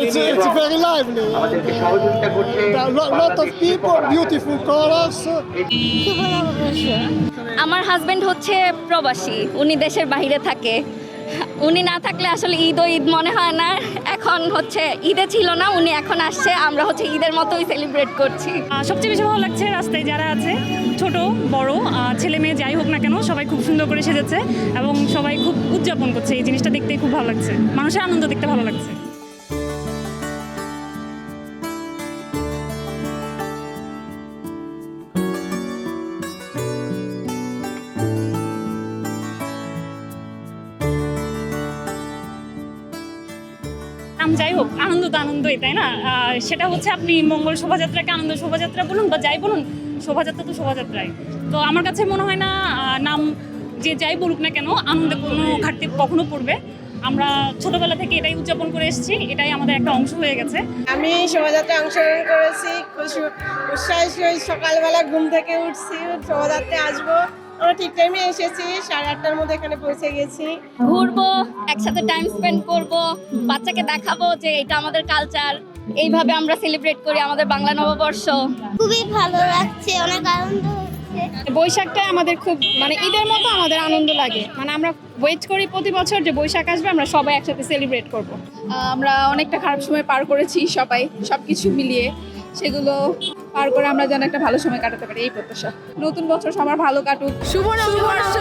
it's very lively. Lot of people, beautiful colors. আমার husband হচ্ছে প্রবাসী, উনি দেশের বাইরে থাকে। উনি না থাকলে আসলে ঈদ মনে হয় না। এখন হচ্ছে ঈদে ছিল না, উনি এখন আসছে, আমরা হচ্ছে ঈদের মতোই সেলিব্রেট করছি। সবচেয়ে বেশি ভালো লাগছে রাস্তায় যারা আছে, ছোট বড় ছেলে মেয়ে যাই হোক না কেন, সবাই খুব সুন্দর করে সেজেছে এবং সবাই খুব উদযাপন করছে। এই জিনিসটা দেখতে খুব ভালো লাগছে, মানুষের আনন্দ দেখতে ভালো লাগছে। যাই হোক, আনন্দ তো আনন্দই, তাই না? সেটা হচ্ছে আপনি মঙ্গল শোভাযাত্রাকে আনন্দ শোভাযাত্রা বলুন বা যাই বলুন, শোভাযাত্রা তো শোভাযাত্রাই। তো আমার কাছে মনে হয় না নাম যে যাই বলুক না কেন, আনন্দে কোনো ঘাটতি কখনো পড়বে। আমরা ছোটবেলা থেকে এটাই উদযাপন করে এসেছি, এটাই আমাদের একটা অংশ হয়ে গেছে। আমি শোভাযাত্রায় অংশগ্রহণ করেছি, উৎসাহী সকালবেলা ঘুম থেকে উঠছি, শোভাযাত্রায় আসবো। আমরা ঠিক টাইমে এসেছি, 8:30টার মধ্যে এখানে পৌঁছে গেছি। ঘুরবো, একসাথে টাইম স্পেন্ড করব, বাচ্চাকে দেখাবো যে এটা আমাদের কালচার, এইভাবে আমরা সেলিব্রেট করি আমাদের বাংলা নববর্ষ। খুবই ভালো লাগছে, অনেক আনন্দ হচ্ছে। বৈশাখটা আমাদের খুব ঈদের মতো আমাদের আনন্দ লাগে। আমরা ওয়েট করি প্রতি বছর যে বৈশাখ আসবে, আমরা সবাই একসাথে সেলিব্রেট করব। আমরা অনেকটা খারাপ সময় পার করেছি সবাই, সবকিছু মিলিয়ে সেগুলো পার করে আমরা যেন একটা ভালো সময় কাটাতে পারি, এই প্রত্যাশা। নতুন বছর সবার ভালো কাটুক। শুভ নববর্ষ।